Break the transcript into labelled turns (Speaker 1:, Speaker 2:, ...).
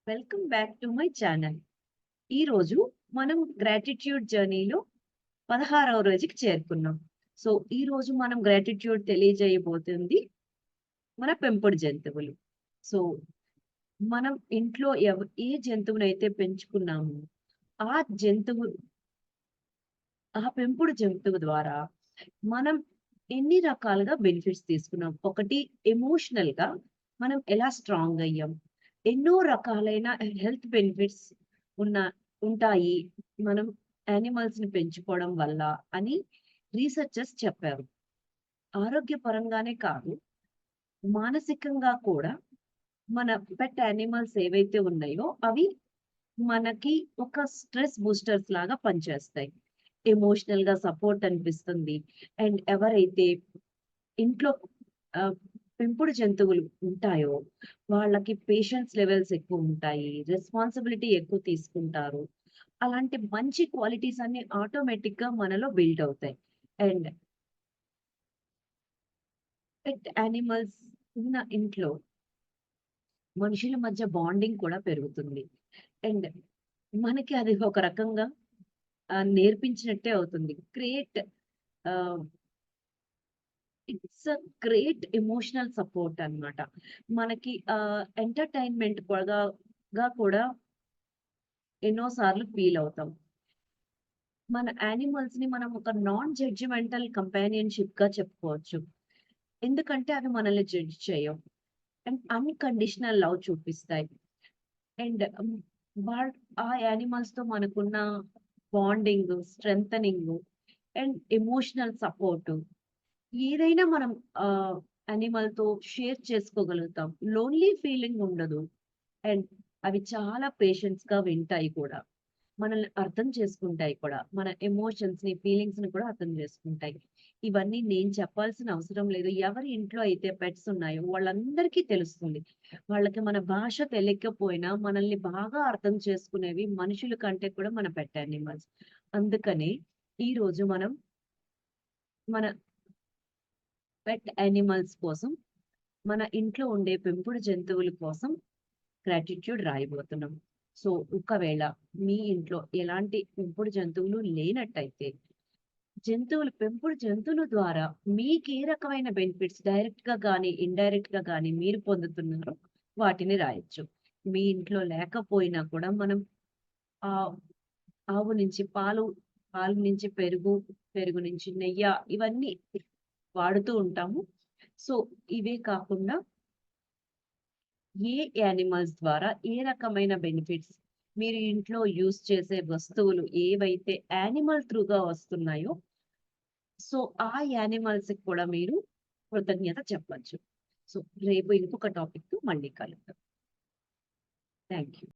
Speaker 1: Welcome back to my channel. ఈరోజు మనం gratitude జర్నీలో 16వ రోజుకి చేరుకున్నాం. సో, ఈరోజు మనం గ్రాటిట్యూడ్ తెలియజేయబోతుంది మన పెంపుడు జంతువులు. సో, మనం ఇంట్లో ఏ జంతువునైతే పెంచుకున్నామో, ఆ జంతువు ఆ పెంపుడు జంతువు ద్వారా మనం ఎన్ని రకాలుగా బెనిఫిట్స్ తీసుకున్నాం. ఒకటి ఎమోషనల్‌గా మనం ఎలా స్ట్రాంగ్ అయ్యాం. ఎన్నో రకాలైన హెల్త్ బెనిఫిట్స్ ఉన్న ఉంటాయి. మనం యానిమల్స్‌ని పెంచుకోవడం వల్ల అని రీసెర్చర్స్ చెప్పారు. ఆరోగ్యపరంగానే కాదు, మానసికంగా కూడా మన పెట్ యానిమల్స్ ఏవైతే ఉన్నాయో అవి మనకి ఒక స్ట్రెస్ బూస్టర్స్ లాగా పనిచేస్తాయి. ఎమోషనల్‌గా సపోర్ట్ అనిపిస్తుంది. అండ్ ఎవరైతే ఇంట్లో ఆహ్, పెంపుడు జంతువులు ఉంటాయో, వాళ్ళకి పేషెన్స్ లెవెల్స్ ఎక్కువుంటాయి. రెస్పాన్సిబిలిటీ ఎక్కువ తీసుకుంటారు. అలాంటి మంచి క్వాలిటీస్ అన్నీ ఆటోమేటిక్‌గా మనలో బిల్డ్ అవుతాయి. అండ్ పెట్ యానిమల్స్ ఉన్న ఇంట్లో మనుషుల మధ్య బాండింగ్ కూడా పెరుగుతుంది. అండ్ మనకి అది ఒక రకంగా నేర్పించినట్టే అవుతుంది. ఆహ్, it's a great emotional support అన్నమాట. మనకి ఎంటర్‌టైన్‌మెంట్ కూడా ఎన్నో సార్లు ఫీల్ అవుతాం. మన యానిమల్స్‌ని మనం ఒక నాన్ జడ్జిమెంటల్ కంపానియన్‌షిప్‌గా చెప్పుకోవచ్చు. ఎందుకంటే అవి మనల్ని జడ్జ్ చేయవు. అండ్ అన్‌కండిషనల్ లవ్ చూపిస్తాయి. అండ్ వాళ్ ఆ యానిమల్స్‌తో మనకున్న bonding, strengthening and emotional support ఏదైనా మనం యానిమల్‌తో షేర్ చేసుకోగలుగుతాం. లోన్లీ ఫీలింగ్ ఉండదు. అండ్ అవి చాలా పేషెన్స్‌గా వింటాయి కూడా. మనల్ని అర్థం చేసుకుంటాయి కూడా. మన ఎమోషన్స్‌ని, ఫీలింగ్స్‌ని కూడా అర్థం చేసుకుంటాయి. ఇవన్నీ నేను చెప్పాల్సిన అవసరం లేదు. ఎవరి ఇంట్లో అయితే పెట్స్ ఉన్నాయో వాళ్ళందరికీ తెలుస్తుంది. వాళ్ళకి మన భాష తెలియకపోయినా మనల్ని బాగా అర్థం చేసుకునేవి మనుషుల కంటే కూడా మన పెట్ యానిమల్స్. అందుకనే ఈరోజు మనం మన పెట్ యానిమల్స్ కోసం, మన ఇంట్లో ఉండే పెంపుడు జంతువుల కోసం గ్రాటిట్యూడ్ రాయబోతున్నాం. సో, ఒకవేళ మీ ఇంట్లో ఎలాంటి పెంపుడు జంతువులు లేనట్టయితే, పెంపుడు జంతువుల ద్వారా మీకే రకమైన బెనిఫిట్స్ డైరెక్ట్‌గా గాని, ఇండైరెక్ట్‌గా గాని మీరు పొందుతున్నారో వాటిని రాయొచ్చు. మీ ఇంట్లో లేకపోయినా కూడా మనం ఆహ్, ఆవు నుంచి పాలు, పాలు నుంచి పెరుగు, పెరుగు నుంచి నెయ్య ఇవన్నీ వాడుతూ ఉంటాము. సో, ఇవే కాకుండా ఏ యానిమల్స్ ద్వారా ఏ రకమైన బెనిఫిట్స్ మీరు ఇంట్లో యూజ్ చేసే వస్తువులు ఏవైతే యానిమల్ త్రూగా వస్తున్నాయో, సో ఆ యానిమల్స్‌కి కూడా మీరు కృతజ్ఞత చెప్పొచ్చు. సో రేపు ఇంకొక టాపిక్‌తో మళ్ళీ కలుద్దాం. Thank you.